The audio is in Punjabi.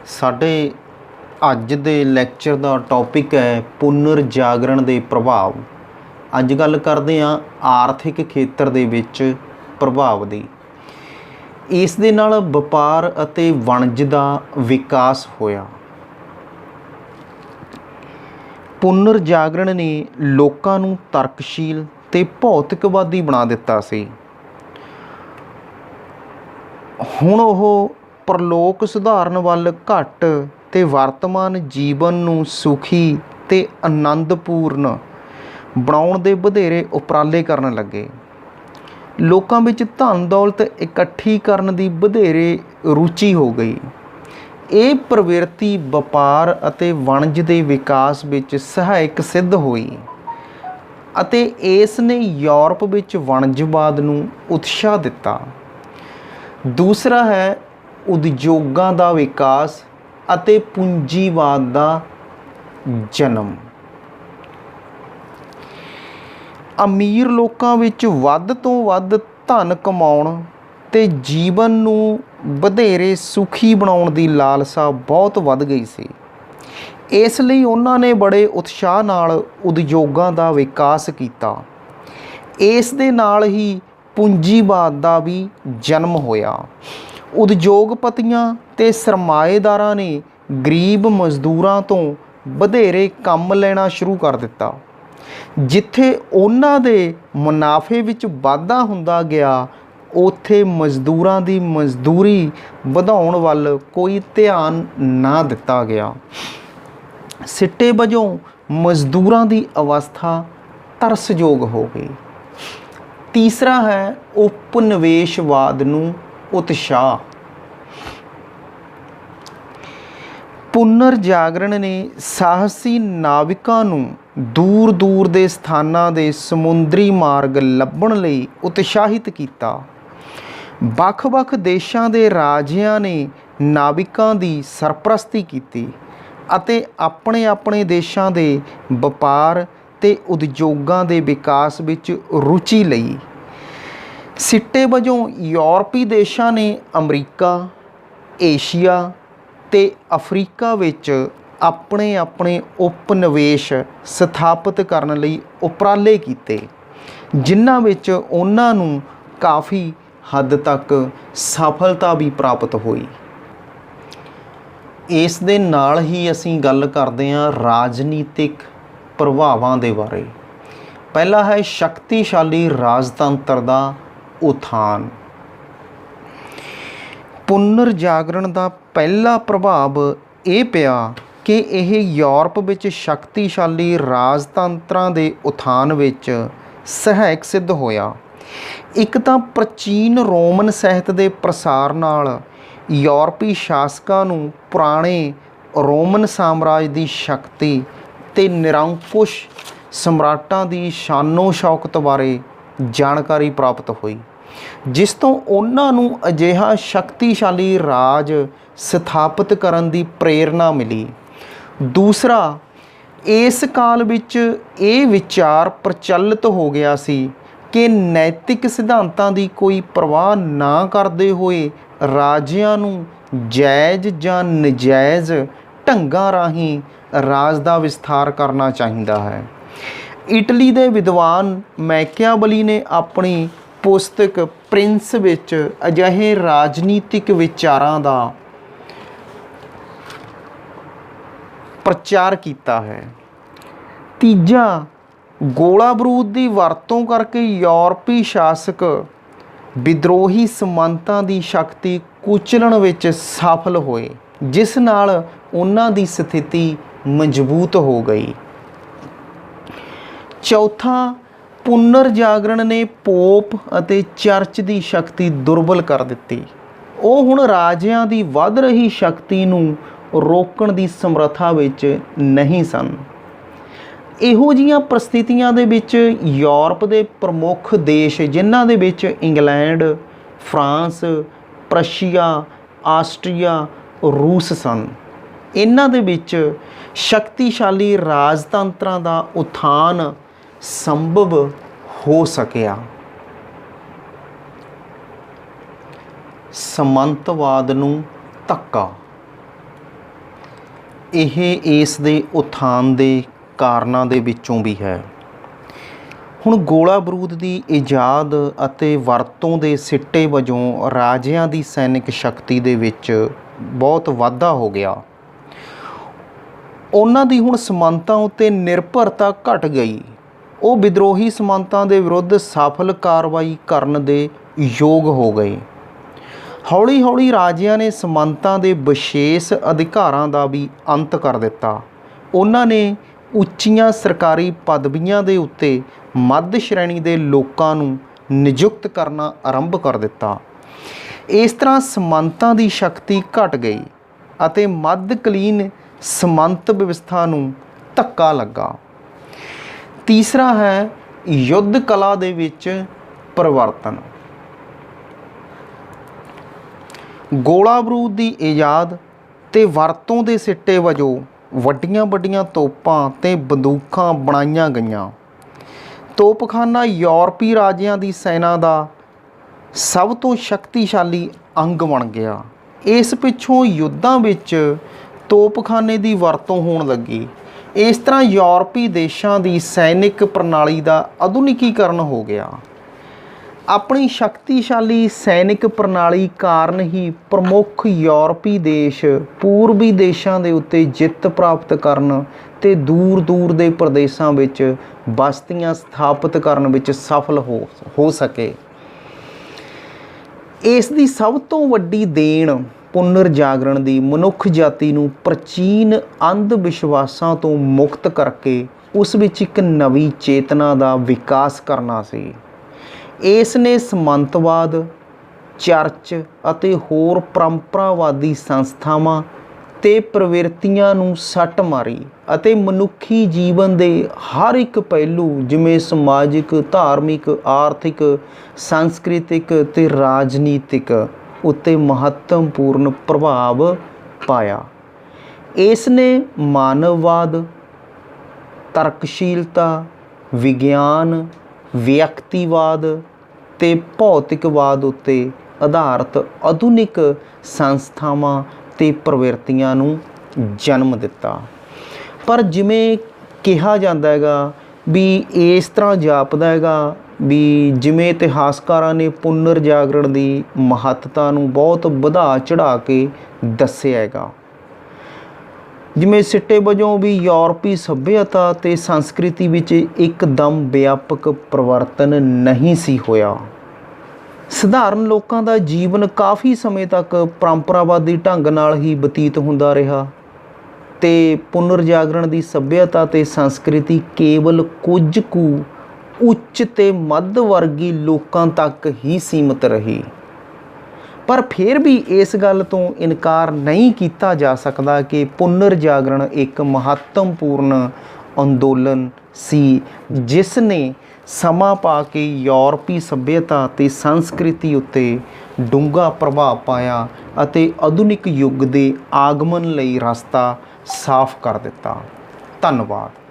ਸਾਡੇ ਅੱਜ ਦੇ ਲੈਕਚਰ ਦਾ ਟੌਪਿਕ ਹੈ ਪੁਨਰ ਜਾਗਰਣ ਦੇ ਪ੍ਰਭਾਵ। ਅੱਜ ਗੱਲ ਕਰਦੇ ਹਾਂ ਆਰਥਿਕ ਖੇਤਰ ਦੇ ਵਿੱਚ ਪ੍ਰਭਾਵ ਦੀ। ਇਸ ਦੇ ਨਾਲ ਵਪਾਰ ਅਤੇ ਵਣਜ ਦਾ ਵਿਕਾਸ ਹੋਇਆ। ਪੁਨਰ ਜਾਗਰਣ ਨੇ ਲੋਕਾਂ ਨੂੰ ਤਰਕਸ਼ੀਲ ਤੇ ਭੌਤਿਕਵਾਦੀ ਬਣਾ ਦਿੱਤਾ ਸੀ। ਹੁਣ ਉਹ ਪ੍ਰਲੋਕ ਸੁਧਾਰਨ ਵੱਲ ਘੱਟ ਤੇ ਵਰਤਮਾਨ ਜੀਵਨ ਨੂੰ ਸੁਖੀ ਤੇ ਆਨੰਦਪੂਰਨ ਬਣਾਉਣ ਦੇ ਵਧੇਰੇ ਉਪਰਾਲੇ ਕਰਨ ਲੱਗੇ। ਲੋਕਾਂ ਵਿੱਚ ਧਨ ਦੌਲਤ ਇਕੱਠੀ ਕਰਨ ਦੀ ਵਧੇਰੇ ਰੁਚੀ ਹੋ ਗਈ। ਇਹ ਪ੍ਰਵਿਰਤੀ ਵਪਾਰ ਅਤੇ ਵਣਜ ਦੇ ਵਿਕਾਸ ਵਿੱਚ ਸਹਾਇਕ ਸਿੱਧ ਹੋਈ ਅਤੇ ਇਸ ਨੇ ਯੂਰਪ ਵਿੱਚ ਵਣਜਵਾਦ ਨੂੰ ਉਤਸ਼ਾਹ ਦਿੱਤਾ। ਦੂਸਰਾ ਹੈ ਉਦਯੋਗਾਂ ਦਾ ਵਿਕਾਸ ਅਤੇ ਪੂੰਜੀਵਾਦ ਦਾ ਜਨਮ। ਅਮੀਰ ਲੋਕਾਂ ਵਿੱਚ ਵੱਧ ਤੋਂ ਵੱਧ ਧਨ ਕਮਾਉਣ ਤੇ ਜੀਵਨ ਨੂੰ ਵਧੇਰੇ ਸੁਖੀ ਬਣਾਉਣ ਦੀ ਲਾਲਸਾ ਬਹੁਤ ਵੱਧ ਗਈ ਸੀ। ਇਸ ਲਈ ਉਹਨਾਂ ਨੇ ਬੜੇ ਉਤਸ਼ਾਹ ਨਾਲ ਉਦਯੋਗਾਂ ਦਾ ਵਿਕਾਸ ਕੀਤਾ। ਇਸ ਦੇ ਨਾਲ ਹੀ ਪੂੰਜੀਵਾਦ ਦਾ ਵੀ ਜਨਮ ਹੋਇਆ। ਉਦਯੋਗਪਤੀਆਂ ਤੇ ਸਰਮਾਏਦਾਰਾਂ ਨੇ ਗਰੀਬ ਮਜ਼ਦੂਰਾਂ ਤੋਂ ਵਧੇਰੇ ਕੰਮ ਲੈਣਾ ਸ਼ੁਰੂ ਕਰ ਦਿੱਤਾ। ਜਿੱਥੇ ਉਹਨਾਂ ਦੇ ਮੁਨਾਫੇ ਵਿੱਚ ਵਾਧਾ ਹੁੰਦਾ ਗਿਆ, ਉੱਥੇ ਮਜ਼ਦੂਰਾਂ ਦੀ ਮਜ਼ਦੂਰੀ ਵਧਾਉਣ ਵੱਲ ਕੋਈ ਧਿਆਨ ਨਾ ਦਿੱਤਾ ਗਿਆ। ਸਿੱਟੇ ਵਜੋਂ ਮਜ਼ਦੂਰਾਂ ਦੀ ਅਵਸਥਾ ਤਰਸਯੋਗ ਹੋ ਗਈ। ਤੀਸਰਾ ਹੈ ਉਪਨਿਵੇਸ਼ਵਾਦ ਨੂੰ ਉਤਸ਼ਾਹ। ਪੁਨਰ ਜਾਗਰਣ ਨੇ ਸਾਹਸੀ ਨਾਵਿਕਾਂ ਨੂੰ ਦੂਰ ਦੂਰ ਦੇ ਸਥਾਨਾਂ ਦੇ ਸਮੁੰਦਰੀ ਮਾਰਗ ਲੱਭਣ ਲਈ ਉਤਸ਼ਾਹਿਤ ਕੀਤਾ। ਵੱਖ-ਵੱਖ ਦੇਸ਼ਾਂ ਦੇ ਰਾਜਿਆਂ ਨੇ ਨਾਵਿਕਾਂ ਦੀ ਸਰਪ੍ਰਸਤੀ ਕੀਤੀ ਅਤੇ ਆਪਣੇ ਆਪਣੇ ਦੇਸ਼ਾਂ ਦੇ ਵਪਾਰ ਤੇ ਉਦਯੋਗਾਂ ਦੇ ਵਿਕਾਸ ਵਿੱਚ ਰੁਚੀ ਲਈ। ਸਿੱਟੇ ਵਜੋਂ ਯੂਰਪੀ ਦੇਸ਼ਾਂ ਨੇ ਅਮਰੀਕਾ, ਏਸ਼ੀਆ ਤੇ ਅਫਰੀਕਾ ਵਿੱਚ ਆਪਣੇ ਆਪਣੇ ਉਪਨਿਵੇਸ਼ ਸਥਾਪਿਤ ਕਰਨ ਲਈ ਉਪਰਾਲੇ ਕੀਤੇ, ਜਿਨ੍ਹਾਂ ਵਿੱਚ ਉਹਨਾਂ ਨੂੰ ਕਾਫੀ ਹੱਦ ਤੱਕ ਸਫਲਤਾ ਵੀ ਪ੍ਰਾਪਤ ਹੋਈ। ਇਸ ਦੇ ਨਾਲ ਹੀ ਅਸੀਂ ਗੱਲ ਕਰਦੇ ਹਾਂ ਰਾਜਨੀਤਿਕ ਪ੍ਰਭਾਵਾਂ ਦੇ ਬਾਰੇ। ਪਹਿਲਾ ਹੈ ਸ਼ਕਤੀਸ਼ਾਲੀ ਰਾਜਤੰਤਰ ਦਾ ਉਥਾਨ। ਪੁਨਰ ਜਾਗਰਣ ਦਾ ਪਹਿਲਾ ਪ੍ਰਭਾਵ ਇਹ ਪਿਆ ਕਿ ਇਹ ਯੂਰਪ ਵਿੱਚ ਸ਼ਕਤੀਸ਼ਾਲੀ ਰਾਜਤੰਤਰਾਂ ਦੇ ਉਥਾਨ ਵਿੱਚ ਸਹਾਇਕ ਸਿੱਧ ਹੋਇਆ। ਇੱਕ ਤਾਂ ਪ੍ਰਾਚੀਨ ਰੋਮਨ ਸਾਹਿਤ ਦੇ ਪ੍ਰਸਾਰ ਨਾਲ ਯੂਰਪੀ ਸ਼ਾਸਕਾਂ ਨੂੰ ਪੁਰਾਣੇ ਰੋਮਨ ਸਾਮਰਾਜ ਦੀ ਸ਼ਕਤੀ ਤੇ ਨਿਰੰਕੁਸ਼ ਸਮਰਾਟਾਂ ਦੀ ਸ਼ਾਨੋ ਸ਼ੌਕਤ ਬਾਰੇ ਜਾਣਕਾਰੀ ਪ੍ਰਾਪਤ ਹੋਈ, ਜਿਸ ਤੋਂ ਉਹਨਾਂ ਨੂੰ ਅਜਿਹਾ ਸ਼ਕਤੀਸ਼ਾਲੀ ਰਾਜ ਸਥਾਪਿਤ ਕਰਨ ਦੀ ਪ੍ਰੇਰਨਾ ਮਿਲੀ। ਦੂਸਰਾ, ਇਸ ਕਾਲ ਵਿੱਚ ਇਹ ਵਿਚਾਰ ਪ੍ਰਚਲਿਤ ਹੋ ਗਿਆ ਸੀ ਕਿ ਨੈਤਿਕ ਸਿਧਾਂਤਾਂ ਦੀ ਕੋਈ ਪਰਵਾਹ ਨਾ ਕਰਦੇ ਹੋਏ ਰਾਜਿਆਂ ਨੂੰ ਜਾਇਜ਼ ਜਾਂ ਨਜਾਇਜ਼ ਢੰਗਾਂ ਰਾਹੀਂ ਰਾਜ ਦਾ ਵਿਸਥਾਰ ਕਰਨਾ ਚਾਹੀਦਾ ਹੈ। ਇਟਲੀ ਦੇ ਵਿਦਵਾਨ ਮੈਕਿਆਵਲੀ ਨੇ ਆਪਣੀ ਪੁਸਤਕ ਪ੍ਰਿੰਸ ਵਿੱਚ ਅਜਿਹੇ ਰਾਜਨੀਤਿਕ ਵਿਚਾਰਾਂ ਦਾ ਪ੍ਰਚਾਰ ਕੀਤਾ ਹੈ। ਤੀਜਾ, ਗੋਲਾ ਬਰੂਦ ਦੀ ਵਰਤੋਂ ਕਰਕੇ ਯੂਰਪੀ ਸ਼ਾਸਕ ਵਿਦਰੋਹੀ ਸਾਮੰਤਾਂ ਦੀ ਸ਼ਕਤੀ ਕੁਚਲਣ ਵਿੱਚ ਸਫਲ ਹੋਏ, ਜਿਸ ਨਾਲ ਉਹਨਾਂ ਦੀ ਸਥਿਤੀ ਮਜ਼ਬੂਤ ਹੋ ਗਈ। ਚੌਥਾ, ਪੁਨਰ ਜਾਗਰਣ ਨੇ ਪੋਪ ਅਤੇ ਚਰਚ ਦੀ ਸ਼ਕਤੀ ਦੁਰਬਲ ਕਰ ਦਿੱਤੀ। ਉਹ ਹੁਣ ਰਾਜਿਆਂ ਦੀ ਵੱਧ ਰਹੀ ਸ਼ਕਤੀ ਨੂੰ ਰੋਕਣ ਦੀ ਸਮਰੱਥਾ ਵਿੱਚ ਨਹੀਂ ਸਨ। ਇਹੋ ਜਿਹੀਆਂ ਪ੍ਰਸਥਿਤੀਆਂ ਦੇ ਵਿੱਚ ਯੂਰਪ ਦੇ ਪ੍ਰਮੁੱਖ ਦੇਸ਼, ਜਿਨ੍ਹਾਂ ਦੇ ਵਿੱਚ ਇੰਗਲੈਂਡ, ਫਰਾਂਸ, ਪ੍ਰਸ਼ੀਆ, ਆਸਟਰੀਆ, ਰੂਸ ਸਨ, ਇਹਨਾਂ ਦੇ ਵਿੱਚ ਸ਼ਕਤੀਸ਼ਾਲੀ ਰਾਜਤੰਤਰਾਂ ਦਾ ਉਥਾਨ ਸੰਭਵ ਹੋ ਸਕਿਆ। ਸਾਮੰਤਵਾਦ ਨੂੰ ਧੱਕਾ। ਇਹ ਇਸ ਦੇ ਉਥਾਨ ਦੇ ਕਾਰਨਾਂ ਦੇ ਵਿੱਚੋਂ ਵੀ ਹੈ। ਹੁਣ ਗੋਲਾ ਬਰੂਦ ਦੀ ਈਜਾਦ ਅਤੇ ਵਰਤੋਂ ਦੇ ਸਿੱਟੇ ਵਜੋਂ ਰਾਜਿਆਂ ਦੀ ਸੈਨਿਕ ਸ਼ਕਤੀ ਦੇ ਵਿੱਚ ਬਹੁਤ ਵਾਧਾ ਹੋ ਗਿਆ। ਉਹਨਾਂ ਦੀ ਹੁਣ ਸਮਾਨਤਾ ਉੱਤੇ ਨਿਰਭਰਤਾ ਘਟ ਗਈ। ਉਹ ਵਿਦਰੋਹੀ ਸਮਾਨਤਾ ਦੇ ਵਿਰੁੱਧ ਸਫਲ ਕਾਰਵਾਈ ਕਰਨ ਦੇ ਯੋਗ ਹੋ ਗਏ। ਹੌਲੀ ਹੌਲੀ ਰਾਜਿਆਂ ਨੇ ਸਮਾਨਤਾ ਦੇ ਵਿਸ਼ੇਸ਼ ਅਧਿਕਾਰਾਂ ਦਾ ਵੀ ਅੰਤ ਕਰ ਦਿੱਤਾ। ਉਹਨਾਂ ਨੇ ਉੱਚੀਆਂ ਸਰਕਾਰੀ ਪਦਵੀਆਂ ਦੇ ਉੱਤੇ ਮੱਧ ਸ਼੍ਰੇਣੀ ਦੇ ਲੋਕਾਂ ਨੂੰ ਨਿਯੁਕਤ ਕਰਨਾ ਆਰੰਭ ਕਰ ਦਿੱਤਾ। ਇਸ ਤਰ੍ਹਾਂ ਸਮਾਨਤਾ ਦੀ ਸ਼ਕਤੀ ਘਟ ਗਈ ਅਤੇ ਮੱਧਕਾਲੀਨ ਸਮੰਤ ਵਿਵਸਥਾ ਨੂੰ ਧੱਕਾ ਲੱਗਾ। ਤੀਸਰਾ ਹੈ ਯੁੱਧ ਕਲਾ ਦੇ ਵਿੱਚ ਪਰਿਵਰਤਨ। ਗੋਲਾ ਬਰੂਦ ਦੀ ਈਜਾਦ ਤੇ ਵਰਤੋਂ ਦੇ ਸਿੱਟੇ ਵਜੋਂ ਵੱਡੀਆਂ ਵੱਡੀਆਂ ਤੋਪਾਂ ਤੇ ਬੰਦੂਕਾਂ ਬਣਾਈਆਂ ਗਈਆਂ। ਤੋਪਖਾਨਾ ਯੂਰਪੀ ਰਾਜਿਆਂ ਦੀ ਸੈਨਾ ਦਾ ਸਭ ਤੋਂ ਸ਼ਕਤੀਸ਼ਾਲੀ ਅੰਗ ਬਣ ਗਿਆ। ਇਸ ਪਿੱਛੋਂ ਯੁੱਧਾਂ ਵਿੱਚ ਤੋਪਖਾਨੇ ਦੀ ਵਰਤੋਂ ਹੋਣ ਲੱਗੀ। ਇਸ ਤਰ੍ਹਾਂ ਯੂਰਪੀ ਦੇਸ਼ਾਂ ਦੀ ਸੈਨਿਕ ਪ੍ਰਣਾਲੀ ਦਾ ਆਧੁਨਿਕੀਕਰਨ ਹੋ ਗਿਆ। ਆਪਣੀ ਸ਼ਕਤੀਸ਼ਾਲੀ ਸੈਨਿਕ ਪ੍ਰਣਾਲੀ ਕਾਰਨ ਹੀ ਪ੍ਰਮੁੱਖ ਯੂਰਪੀ ਦੇਸ਼ ਪੂਰਬੀ ਦੇਸ਼ਾਂ ਦੇ ਉੱਤੇ ਜਿੱਤ ਪ੍ਰਾਪਤ ਕਰਨ ਤੇ ਦੂਰ ਦੂਰ ਦੇ ਪ੍ਰਦੇਸ਼ਾਂ ਵਿੱਚ ਬਸਤੀਆਂ ਸਥਾਪਿਤ ਕਰਨ ਵਿੱਚ ਸਫਲ ਹੋ ਸਕੇ। ਇਸ ਦੀ ਸਭ ਤੋਂ ਵੱਡੀ ਦੇਣ ਪੁਨਰ ਜਾਗਰਣ ਦੀ ਮਨੁੱਖ ਜਾਤੀ ਨੂੰ ਪ੍ਰਾਚੀਨ ਅੰਧ ਵਿਸ਼ਵਾਸਾਂ ਤੋਂ ਮੁਕਤ ਕਰਕੇ ਉਸ ਵਿੱਚ ਇੱਕ ਨਵੀਂ ਚੇਤਨਾ ਦਾ ਵਿਕਾਸ ਕਰਨਾ ਸੀ। ਇਸ ਨੇ ਸਮੰਤਵਾਦ, ਚਰਚ ਅਤੇ ਹੋਰ ਪਰੰਪਰਾਵਾਦੀ ਸੰਸਥਾਵਾਂ ਤੇ ਪ੍ਰਵਿਰਤੀਆਂ ਨੂੰ ਸੱਟ ਮਾਰੀ ਅਤੇ ਮਨੁੱਖੀ ਜੀਵਨ ਦੇ ਹਰ ਇੱਕ ਪਹਿਲੂ ਜਿਵੇਂ ਸਮਾਜਿਕ, ਧਾਰਮਿਕ, ਆਰਥਿਕ, ਸਾਂਸਕ੍ਰਿਤਿਕ ਤੇ ਰਾਜਨੀਤਿਕ ਉੱਤੇ ਮਹੱਤਵਪੂਰਨ ਪ੍ਰਭਾਵ ਪਾਇਆ। ਇਸ ਨੇ ਮਾਨਵਵਾਦ, ਤਰਕਸ਼ੀਲਤਾ, ਵਿਗਿਆਨ, ਵਿਅਕਤੀਵਾਦ ਤੇ ਭੌਤਿਕਵਾਦ ਉੱਤੇ ਆਧਾਰਿਤ ਆਧੁਨਿਕ ਸੰਸਥਾਵਾਂ ਤੇ ਪ੍ਰਵਿਰਤੀਆਂ ਨੂੰ ਜਨਮ ਦਿੱਤਾ। ਪਰ ਜਿਵੇਂ ਕਿਹਾ ਜਾਂਦਾ ਹੈਗਾ ਵੀ ਇਸ ਤਰ੍ਹਾਂ ਜਾਪਦਾ ਹੈਗਾ ਵੀ ਜਿਵੇਂ ਇਤਿਹਾਸਕਾਰਾਂ ਨੇ ਪੁਨਰ ਜਾਗਰਣ ਦੀ ਮਹੱਤਤਾ ਨੂੰ ਬਹੁਤ ਵਧਾ ਚੜ੍ਹਾ ਕੇ ਦੱਸਿਆ ਹੈਗਾ। ਜਿਵੇਂ ਸਿੱਟੇ ਵਜੋਂ ਵੀ ਯੂਰਪੀ ਸੱਭਿਅਤਾ ਤੇ ਸੰਸਕ੍ਰਿਤੀ ਵਿੱਚ ਇੱਕਦਮ ਵਿਆਪਕ ਪਰਿਵਰਤਨ ਨਹੀਂ ਸੀ ਹੋਇਆ। ਸਧਾਰਨ ਲੋਕਾਂ ਦਾ ਜੀਵਨ ਕਾਫੀ ਸਮੇਂ ਤੱਕ ਪਰੰਪਰਾਵਾਦੀ ਢੰਗ ਨਾਲ ਹੀ ਬਤੀਤ ਹੁੰਦਾ ਰਿਹਾ ਤੇ ਪੁਨਰ ਜਾਗਰਣ ਦੀ ਸੱਭਿਅਤਾ ਤੇ ਸੰਸਕ੍ਰਿਤੀ ਕੇਵਲ ਕੁਝ ਕੁ ਉੱਚ ਤੇ ਮੱਧ ਵਰਗੀ ਲੋਕਾਂ ਤੱਕ ਹੀ ਸੀਮਤ ਰਹੀ। ਪਰ ਫਿਰ ਵੀ ਇਸ ਗੱਲ ਤੋਂ ਇਨਕਾਰ ਨਹੀਂ ਕੀਤਾ ਜਾ ਸਕਦਾ ਕਿ ਪੁਨਰ ਜਾਗਰਣ ਇੱਕ ਮਹੱਤਵਪੂਰਨ ਅੰਦੋਲਨ ਸੀ ਜਿਸ ਨੇ ਸਮਾਂ ਪਾ ਕੇ ਯੂਰਪੀ ਸੱਭਿਅਤਾ ਤੇ ਸੰਸਕ੍ਰਿਤੀ ਉੱਤੇ ਡੂੰਘਾ ਪ੍ਰਭਾਵ ਪਾਇਆ ਅਤੇ ਆਧੁਨਿਕ ਯੁੱਗ ਦੇ ਆਗਮਨ ਲਈ ਰਸਤਾ ਸਾਫ਼ ਕਰ ਦਿੱਤਾ। ਧੰਨਵਾਦ।